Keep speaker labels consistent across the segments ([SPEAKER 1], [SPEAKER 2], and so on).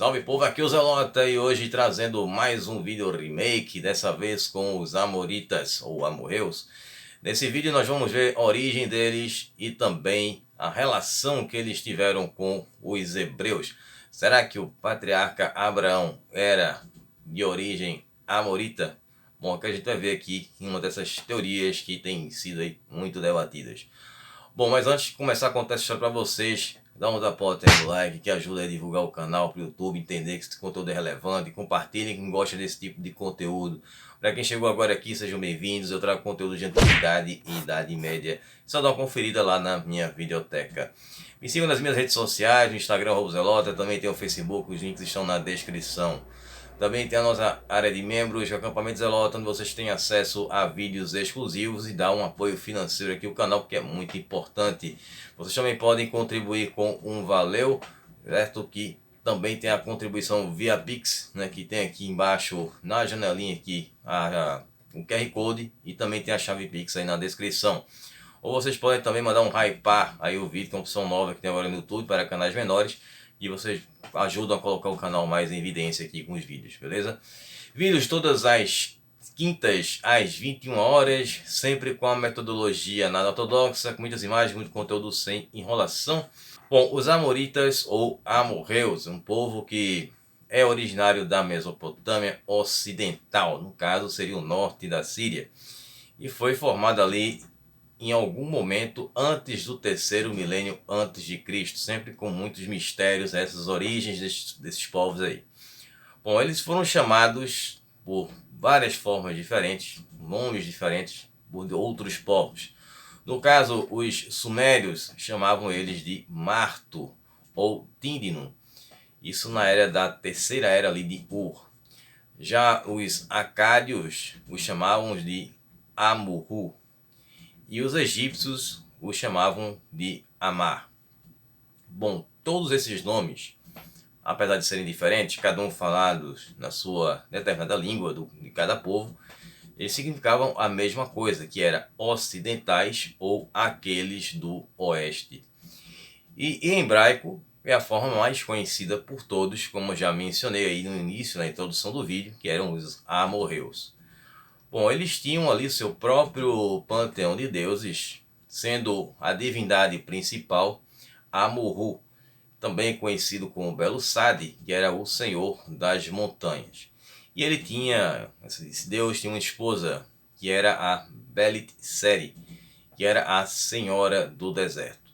[SPEAKER 1] Salve povo, aqui é o Zelota e hoje trazendo mais um vídeo remake, dessa vez com os Amoritas ou Amorreus. Nesse vídeo nós vamos ver a origem deles e também a relação que eles tiveram com os hebreus. Será que o patriarca Abraão era de origem amorita? Bom, o que a gente vai ver aqui em uma dessas teorias que tem sido aí muito debatidas. Bom, mas antes de começar a contar essa história para vocês, dá um apoio aí no like, que ajuda a divulgar o canal para o YouTube, entender que esse conteúdo é relevante, compartilhem quem gosta desse tipo de conteúdo. Para quem chegou agora aqui, sejam bem-vindos, eu trago conteúdo de antiguidade e idade média. Só dá uma conferida lá na minha videoteca. Me sigam nas minhas redes sociais, no Instagram, Zelota, também tem o Facebook, os links estão na descrição. Também tem a nossa área de membros, o Acampamento Zelota, onde vocês têm acesso a vídeos exclusivos e dá um apoio financeiro aqui ao canal, porque é muito importante. Vocês também podem contribuir com um valeu, certo? Que também tem a contribuição via Pix, né? Que tem aqui embaixo na janelinha aqui o QR Code e também tem a chave Pix aí na descrição. Ou vocês podem também mandar um hypar aí o vídeo, que é uma opção nova que tem agora no YouTube para canais menores. E vocês ajudam a colocar o canal mais em evidência aqui com os vídeos, beleza? Vídeos todas as quintas às 21 horas, sempre com a metodologia nada ortodoxa, com muitas imagens, muito conteúdo sem enrolação. Bom, os Amoritas ou Amorreus, um povo que é originário da Mesopotâmia Ocidental, no caso seria o norte da Síria, e foi formado ali em algum momento antes do terceiro milênio antes de Cristo, sempre com muitos mistérios, essas origens desses povos aí. Bom, eles foram chamados por várias formas diferentes, nomes diferentes por outros povos. No caso, os sumérios chamavam eles de Marto ou Tindinum, isso na era da terceira era ali de Ur. Já os acádios os chamavam de Amurru. E os egípcios o chamavam de Amar. Bom, todos esses nomes, apesar de serem diferentes, cada um falados na sua determinada língua de cada povo, eles significavam a mesma coisa, que era ocidentais ou aqueles do oeste. E em hebraico é a forma mais conhecida por todos, como já mencionei aí no início, na introdução do vídeo, que eram os amorreus. Bom, eles tinham ali seu próprio panteão de deuses, sendo a divindade principal Amurru, também conhecido como Belo Sade, que era o senhor das montanhas. E ele tinha, esse deus tinha uma esposa, que era a Belit Seri, que era a senhora do deserto.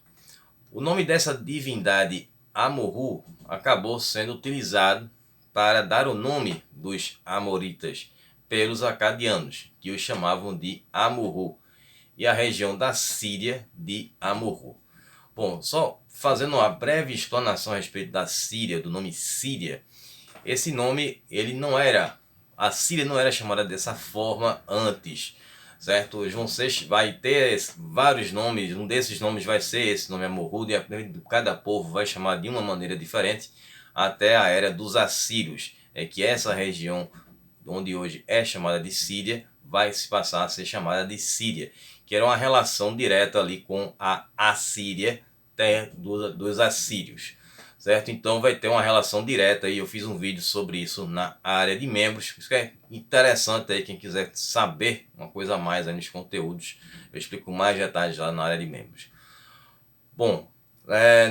[SPEAKER 1] O nome dessa divindade Amurru acabou sendo utilizado para dar o nome dos amoritas pelos acadianos, que os chamavam de Amurru, e a região da Síria de Amurru. Bom, só fazendo uma breve explanação a respeito da Síria, do nome Síria, esse nome, a Síria não era chamada dessa forma antes, certo? Você vai ter vários nomes, um desses nomes vai ser esse nome Amurru, e cada povo vai chamar de uma maneira diferente, até a era dos assírios, que essa região onde hoje é chamada de Síria, vai se passar a ser chamada de Síria, que era uma relação direta ali com a Assíria, terra dos assírios, certo? Então vai ter uma relação direta e eu fiz um vídeo sobre isso na área de membros, isso que é interessante aí, quem quiser saber uma coisa a mais aí nos conteúdos, eu explico mais detalhes lá na área de membros. Bom,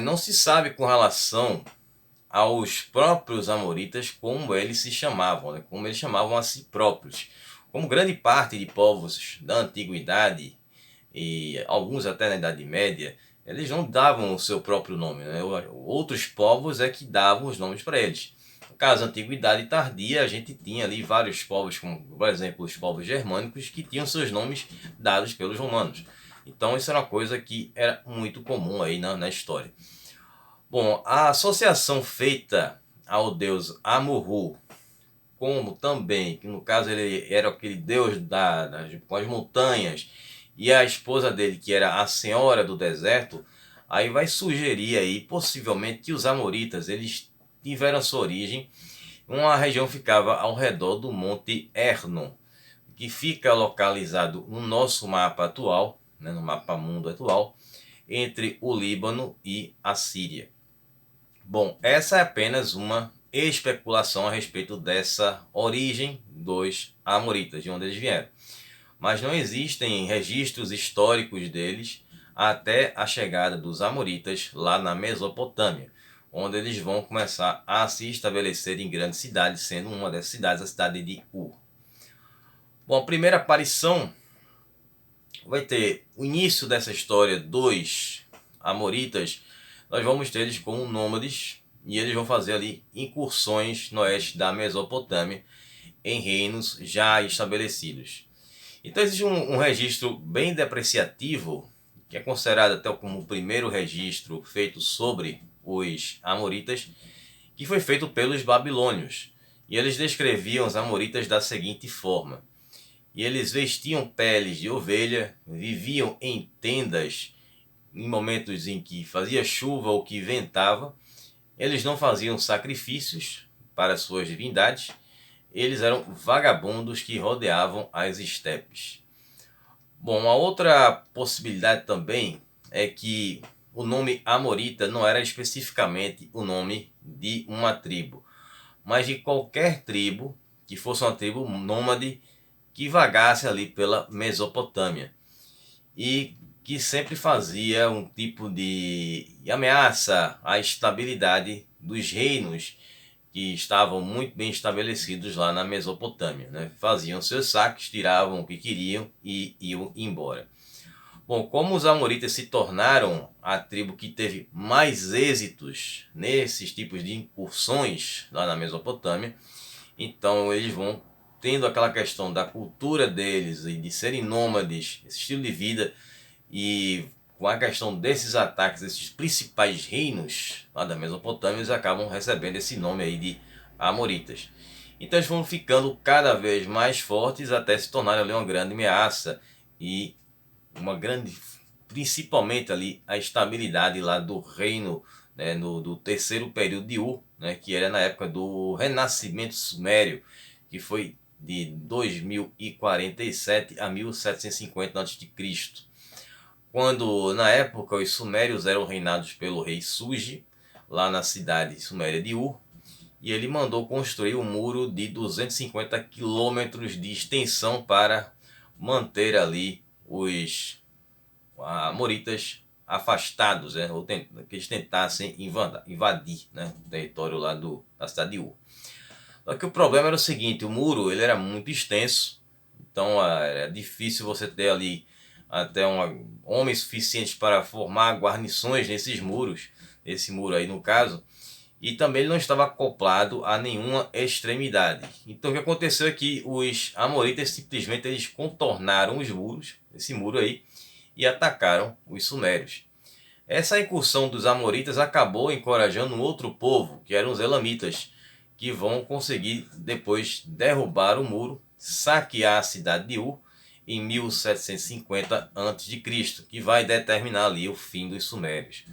[SPEAKER 1] não se sabe com relação aos próprios amoritas como eles se chamavam, né? Como eles chamavam a si próprios. Como grande parte de povos da antiguidade e alguns até na Idade Média, eles não davam o seu próprio nome, né? Outros povos é que davam os nomes para eles. No caso da Antiguidade Tardia, a gente tinha ali vários povos, como por exemplo os povos germânicos, que tinham seus nomes dados pelos romanos. Então isso era uma coisa que era muito comum aí na história. Bom, a associação feita ao deus Amurru, como também, que no caso ele era aquele deus com as montanhas, e a esposa dele, que era a senhora do deserto, aí vai sugerir aí, possivelmente, que os amoritas, eles tiveram sua origem, uma região ficava ao redor do Monte Hernon, que fica localizado no nosso mapa atual, né, no mapa mundo atual, entre o Líbano e a Síria. Bom, essa é apenas uma especulação a respeito dessa origem dos amoritas, de onde eles vieram. Mas não existem registros históricos deles até a chegada dos amoritas lá na Mesopotâmia, onde eles vão começar a se estabelecer em grandes cidades, sendo uma dessas cidades a cidade de Ur. Bom, a primeira aparição vai ter o início dessa história dos amoritas. Nós vamos ter eles como nômades e eles vão fazer ali incursões no oeste da Mesopotâmia em reinos já estabelecidos. Então existe um registro bem depreciativo, que é considerado até como o primeiro registro feito sobre os amoritas, que foi feito pelos babilônios. E eles descreviam os amoritas da seguinte forma: e eles vestiam peles de ovelha, viviam em tendas em momentos em que fazia chuva ou que ventava. Eles não faziam sacrifícios para suas divindades. Eles eram vagabundos que rodeavam as estepes. Bom, uma outra possibilidade também é que o nome Amorita não era especificamente o nome de uma tribo, mas de qualquer tribo que fosse uma tribo nômade que vagasse ali pela Mesopotâmia e que sempre fazia um tipo de ameaça à estabilidade dos reinos que estavam muito bem estabelecidos lá na Mesopotâmia, né? Faziam seus saques, tiravam o que queriam e iam embora. Bom, como os amoritas se tornaram a tribo que teve mais êxitos nesses tipos de incursões lá na Mesopotâmia, então eles vão tendo aquela questão da cultura deles e de serem nômades, esse estilo de vida, e com a questão desses ataques, esses principais reinos lá da Mesopotâmia, eles acabam recebendo esse nome aí de Amoritas. Então eles vão ficando cada vez mais fortes até se tornarem ali uma grande ameaça e uma grande, principalmente ali a estabilidade lá do reino, né, do terceiro período de Ur, né, que era na época do Renascimento Sumério, que foi de 2047 a 1750 a.C., quando na época os sumérios eram reinados pelo rei Sugi, lá na cidade suméria de Ur, e ele mandou construir um muro de 250 quilômetros de extensão para manter ali os amoritas afastados, né, ou que eles tentassem invadir, né, o território lá da cidade de Ur. Só que o problema era o seguinte: o muro ele era muito extenso, então era difícil você ter ali até homens suficientes para formar guarnições nesses muros, esse muro aí no caso, e também ele não estava acoplado a nenhuma extremidade. Então o que aconteceu é que os amoritas simplesmente eles contornaram os muros, esse muro aí, e atacaram os sumérios. Essa incursão dos amoritas acabou encorajando um outro povo, que eram os elamitas, que vão conseguir depois derrubar o muro, saquear a cidade de Ur em 1750 a.C., que vai determinar ali o fim dos sumérios.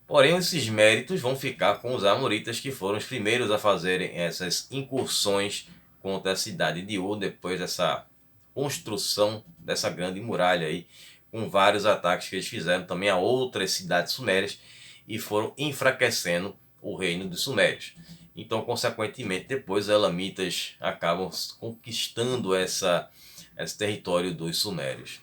[SPEAKER 1] Porém, esses méritos vão ficar com os amoritas, que foram os primeiros a fazerem essas incursões contra a cidade de Ur, depois dessa construção dessa grande muralha aí, com vários ataques que eles fizeram também a outras cidades sumérias e foram enfraquecendo o reino dos sumérios. Então, consequentemente, depois os elamitas acabam conquistando esse território dos sumérios.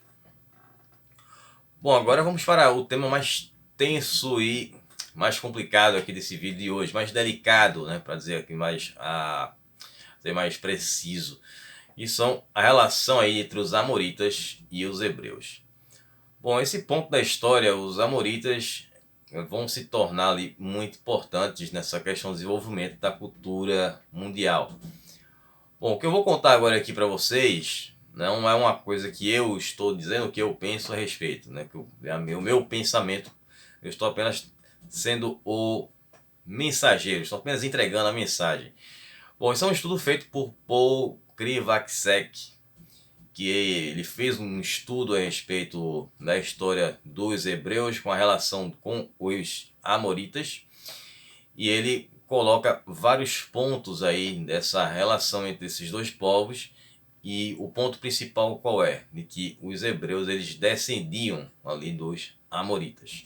[SPEAKER 1] Bom, agora vamos para o tema mais tenso e mais complicado aqui desse vídeo de hoje, mais delicado, né, para dizer aqui ser mais preciso, e são a relação aí entre os amoritas e os hebreus. Bom, esse ponto da história, os amoritas vão se tornar ali muito importantes nessa questão do desenvolvimento da cultura mundial. Bom, o que eu vou contar agora aqui para vocês não é uma coisa que eu estou dizendo, o que eu penso a respeito, né? É o meu pensamento. Eu estou apenas sendo o mensageiro, estou apenas entregando a mensagem. Bom, isso é um estudo feito por Paul Krivacek, que ele fez um estudo a respeito da história dos hebreus com a relação com os amoritas, e ele coloca vários pontos aí dessa relação entre esses dois povos, e o ponto principal qual é? De que os hebreus eles descendiam ali dos amoritas.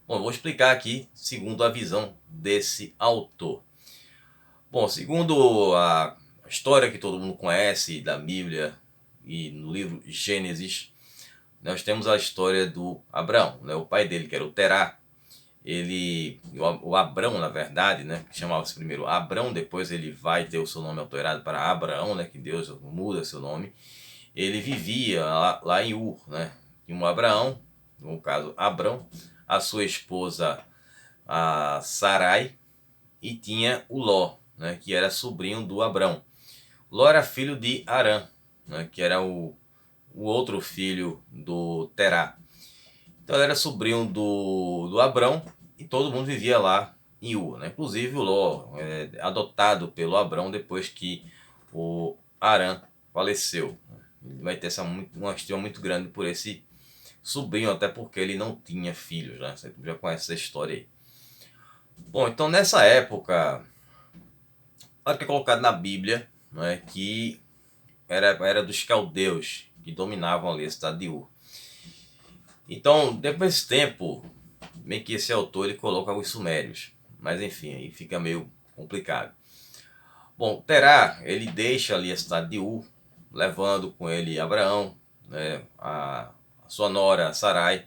[SPEAKER 1] Bom, eu vou explicar aqui segundo a visão desse autor. Bom, segundo a história que todo mundo conhece da Bíblia e no livro Gênesis, nós temos a história do Abraão, né? O pai dele, que era o Terá. O Abrão, na verdade, né, que chamava-se primeiro Abrão, depois ele vai ter o seu nome alterado para Abraão, né, que Deus muda seu nome. Ele vivia lá em Ur, né? E um Abraão, no caso Abrão, a sua esposa a Sarai, e tinha o Ló, né, que era sobrinho do Abrão. Ló era filho de Arã, né, que era o outro filho do Terá. Então ele era sobrinho do Abrão e todo mundo vivia lá em Ur, né? Inclusive o Ló, adotado pelo Abrão depois que o Arã faleceu. Ele vai ter uma estima muito grande por esse sobrinho, até porque ele não tinha filhos, né? Você já conhece essa história aí. Bom, então nessa época, olha o que é colocado na Bíblia, né, que era dos caldeus que dominavam ali a cidade de Ur. Então, depois desse tempo, meio que esse autor ele coloca os sumérios, mas enfim, aí fica meio complicado. Bom, Terá, ele deixa ali a cidade de Ur, levando com ele Abraão, né, a sua nora Sarai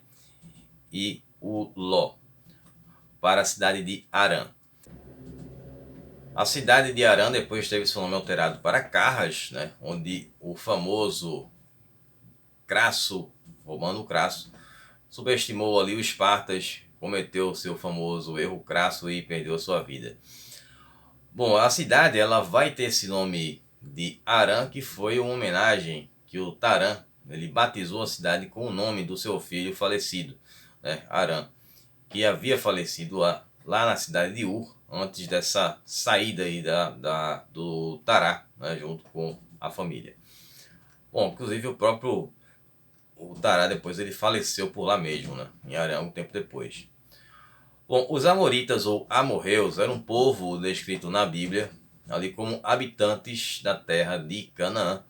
[SPEAKER 1] e o Ló, para a cidade de Harã. A cidade de Harã depois teve seu nome alterado para Carras, né, onde o famoso Crasso, Romano Crasso, subestimou ali os Espartas, cometeu seu famoso erro crasso e perdeu sua vida. Bom, a cidade ela vai ter esse nome de Harã, que foi uma homenagem que o Tarã ele batizou a cidade com o nome do seu filho falecido, né, Harã, que havia falecido lá na cidade de Ur, antes dessa saída aí do Tará, né, junto com a família. Bom, inclusive o Tará depois ele faleceu por lá mesmo, né, em Harã, um tempo depois. Bom, os amoritas ou amorreus eram um povo descrito na Bíblia ali como habitantes da terra de Canaã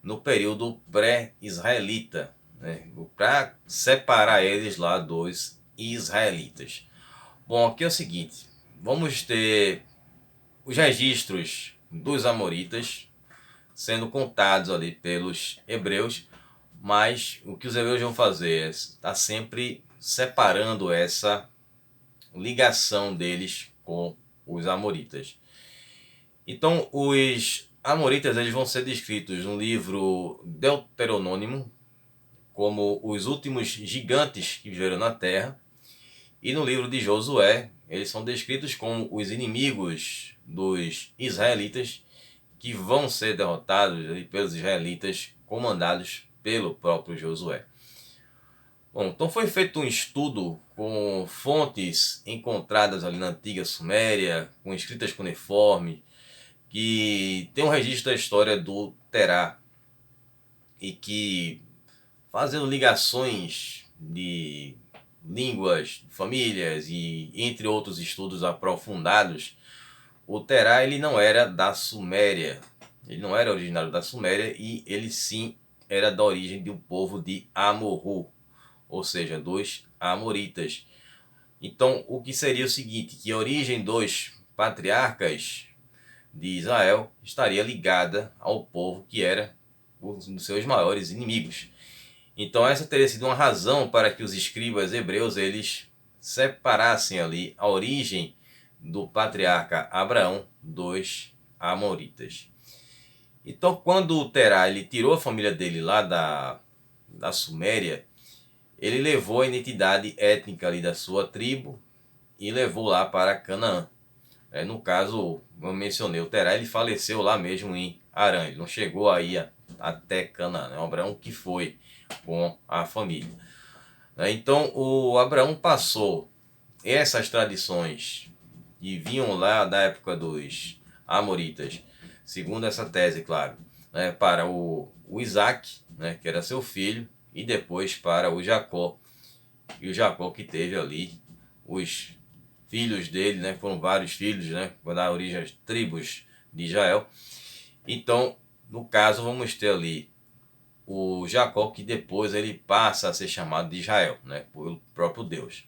[SPEAKER 1] no período pré-israelita, né, para separar eles lá dos israelitas. Bom, aqui é o seguinte, vamos ter os registros dos amoritas sendo contados ali pelos hebreus, mas o que os hebreus vão fazer é estar sempre separando essa ligação deles com os amoritas. Então, os amoritas eles vão ser descritos no livro Deuteronômio como os últimos gigantes que viveram na terra, e no livro de Josué eles são descritos como os inimigos dos israelitas que vão ser derrotados pelos israelitas comandados pelo próprio Josué. Bom, então foi feito um estudo com fontes encontradas ali na antiga Suméria, com escritas cuneiformes, que tem um registro da história do Terá e que, fazendo ligações de línguas, famílias e entre outros estudos aprofundados, o Terá ele não era da Suméria, ele não era originário da Suméria e ele sim era da origem de um povo de Amorru, ou seja, dos amoritas. Então, o que seria o seguinte, que a origem dos patriarcas de Israel estaria ligada ao povo que era um dos seus maiores inimigos. Então, essa teria sido uma razão para que os escribas hebreus eles separassem ali a origem do patriarca Abraão dos amoritas. Então, quando o Terá ele tirou a família dele lá da Suméria, ele levou a identidade étnica ali da sua tribo e levou lá para Canaã. No caso, eu mencionei o Terá, ele faleceu lá mesmo em Harã, ele não chegou aí até Canaã, o Abraão que foi com a família. Então o Abraão passou essas tradições que vinham lá da época dos amoritas, segundo essa tese, claro, para o Isaac, que era seu filho, e depois para o Jacó. E o Jacó que teve ali os filhos dele, foram vários filhos, para dar origem às tribos de Israel. Então, no caso, vamos ter ali o Jacó, que depois ele passa a ser chamado de Israel, pelo próprio Deus.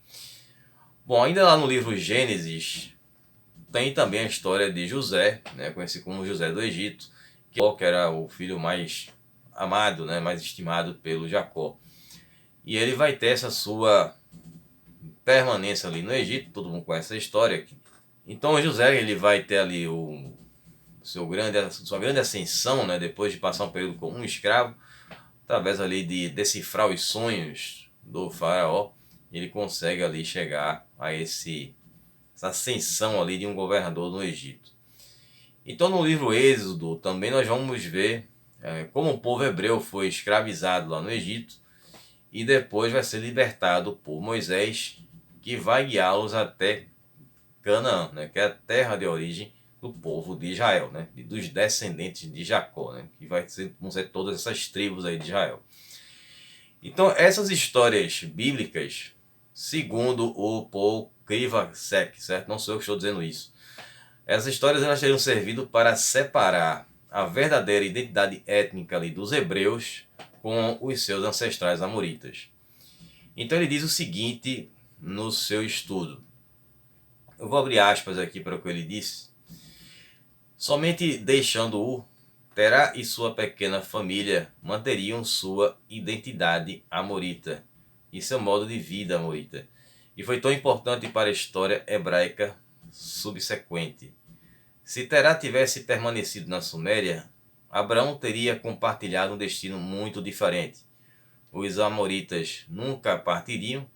[SPEAKER 1] Bom, ainda lá no livro Gênesis, tem também a história de José, né, conhecido como José do Egito, que era o filho mais amado, né, mais estimado pelo Jacó. E ele vai ter essa sua permanência ali no Egito, todo mundo conhece a história. Então José ele vai ter ali sua grande ascensão, né, depois de passar um período como um escravo, através ali de decifrar os sonhos do faraó, ele consegue ali chegar a essa ascensão ali de um governador no Egito. Então no livro Êxodo também nós vamos ver como o povo hebreu foi escravizado lá no Egito e depois vai ser libertado por Moisés, que vai guiá-los até Canaã, né, que é a terra de origem do povo de Israel, né, dos descendentes de Jacó, né, que vão ser todas essas tribos aí de Israel. Então essas histórias bíblicas, segundo o Paul Krivacek, certo? Não sou eu que estou dizendo isso. Essas histórias elas teriam servido para separar a verdadeira identidade étnica ali dos hebreus com os seus ancestrais amoritas. Então ele diz o seguinte no seu estudo. Eu vou abrir aspas aqui para o que ele disse. Somente deixando-o, Terá e sua pequena família manteriam sua identidade amorita e seu modo de vida amorita. E foi tão importante para a história hebraica subsequente. Se Terá tivesse permanecido na Suméria, Abraão teria compartilhado um destino muito diferente. Os amoritas nunca partiriam,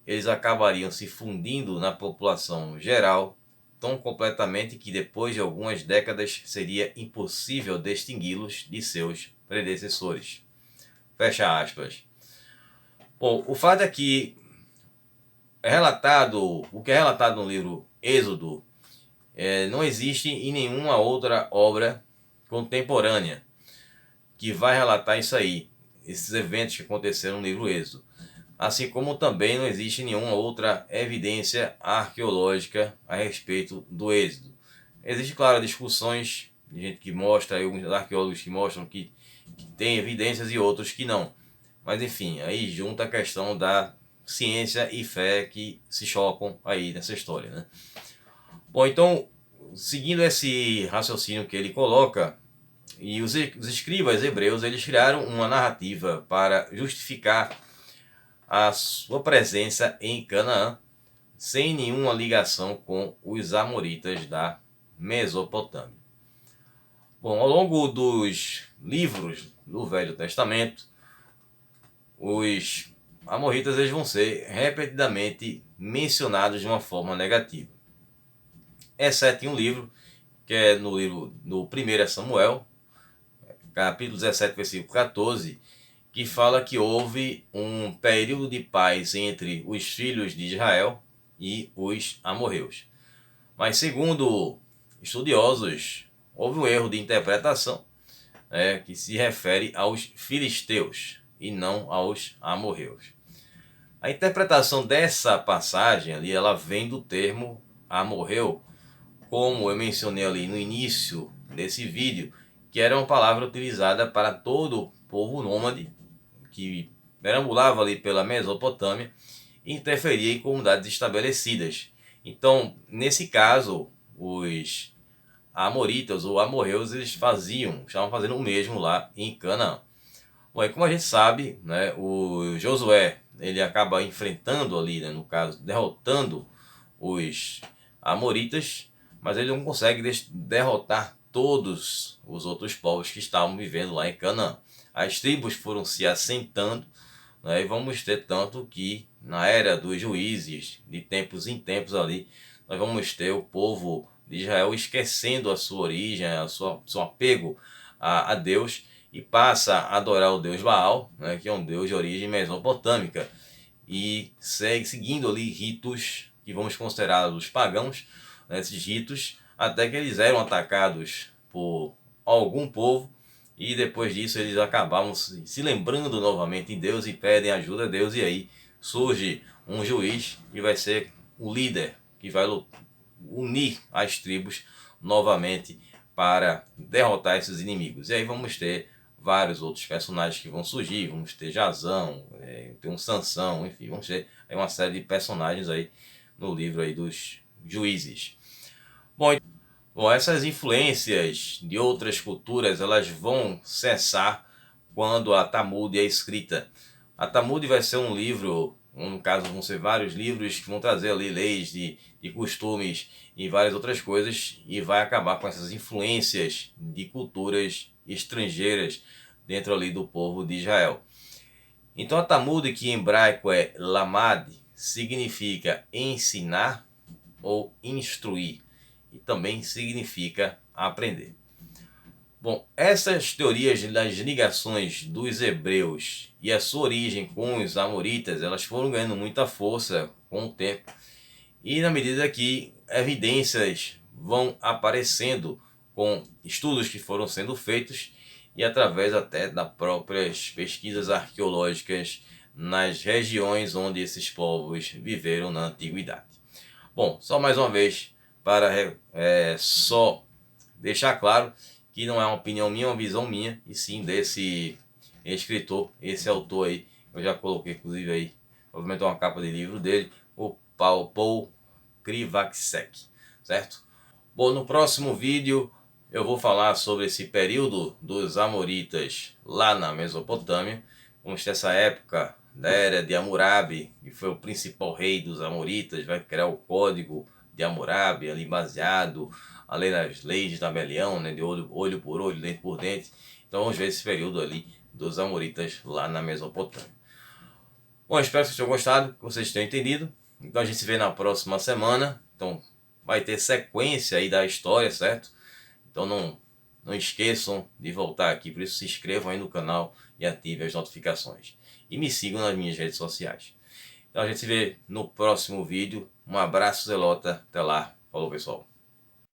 [SPEAKER 1] eles acabariam se fundindo na população geral tão completamente que depois de algumas décadas seria impossível distingui-los de seus predecessores. Fecha aspas. Bom, o fato é que o que é relatado no livro Êxodo não existe em nenhuma outra obra contemporânea que vai relatar isso aí, esses eventos que aconteceram no livro Êxodo. Assim como também não existe nenhuma outra evidência arqueológica a respeito do Êxodo. Existem, claro, discussões de gente que mostra, alguns arqueólogos que mostram que tem evidências e outros que não. Mas enfim, aí junta a questão da ciência e fé que se chocam aí nessa história, né? Bom, então, seguindo esse raciocínio que ele coloca, e os escribas hebreus, eles criaram uma narrativa para justificar a sua presença em Canaã, sem nenhuma ligação com os amoritas da Mesopotâmia. Bom, ao longo dos livros do Velho Testamento, os amoritas eles vão ser repetidamente mencionados de uma forma negativa, exceto em um livro, que é no 1 Samuel, capítulo 17, versículo 14, que fala que houve um período de paz entre os filhos de Israel e os amorreus. Mas segundo estudiosos, houve um erro de interpretação, que se refere aos filisteus e não aos amorreus. A interpretação dessa passagem ali, ela vem do termo amorreu, como eu mencionei ali no início desse vídeo, que era uma palavra utilizada para todo o povo nômade que perambulava ali pela Mesopotâmia e interferia em comunidades estabelecidas. Então, nesse caso, os amoritas ou amorreus, eles estavam fazendo o mesmo lá em Canaã. Bom, e como a gente sabe, né, o Josué, ele acaba enfrentando ali, né, no caso, derrotando os amoritas, mas ele não consegue derrotar todos os outros povos que estavam vivendo lá em Canaã. As tribos foram se assentando, né, e vamos ter tanto que na era dos juízes, de tempos em tempos ali, nós vamos ter o povo de Israel esquecendo a sua origem, seu apego a Deus, e passa a adorar o deus Baal, né, que é um deus de origem mesopotâmica, e segue seguindo ali ritos que vamos considerá-los pagãos, né, esses ritos, até que eles eram atacados por algum povo, e depois disso eles acabavam se lembrando novamente em Deus e pedem ajuda a Deus, e aí surge um juiz que vai ser o líder, que vai unir as tribos novamente para derrotar esses inimigos. E aí vamos ter vários outros personagens que vão surgir, vamos ter Jazão, ter um Sansão, enfim, vamos ter uma série de personagens aí no livro aí dos juízes. Bom, bom, essas influências de outras culturas, elas vão cessar quando a Talmud é escrita. A Talmud vai ser um livro, no caso vão ser vários livros que vão trazer ali leis de costumes e várias outras coisas, e vai acabar com essas influências de culturas estrangeiras dentro ali do povo de Israel. Então a Talmud, que em hebraico é lamad, significa ensinar ou instruir, e também significa aprender. Bom, essas teorias das ligações dos hebreus e a sua origem com os amoritas, elas foram ganhando muita força com o tempo, e na medida que evidências vão aparecendo com estudos que foram sendo feitos e através até das próprias pesquisas arqueológicas nas regiões onde esses povos viveram na antiguidade. Bom, só mais uma vez para só deixar claro que não é uma opinião minha, uma visão minha, e sim desse escritor, esse autor aí. Eu já coloquei inclusive aí, provavelmente uma capa de livro dele, o Paul Krivacek, certo? Bom, no próximo vídeo eu vou falar sobre esse período dos amoritas lá na Mesopotâmia. Vamos ter essa época da era de Hammurabi, que foi o principal rei dos amoritas, vai criar o código de Hammurabi, ali baseado além das leis de tabelião, né, de olho por olho, dente por dente. Então vamos ver esse período ali dos amoritas lá na Mesopotâmia. Bom, espero que vocês tenham gostado, que vocês tenham entendido. Então a gente se vê na próxima semana. Então vai ter sequência aí da história, certo? Então não esqueçam de voltar aqui, por isso se inscrevam aí no canal e ativem as notificações. E me sigam nas minhas redes sociais. Então a gente se vê no próximo vídeo. Um abraço, Zelota. Até lá. Falou, pessoal.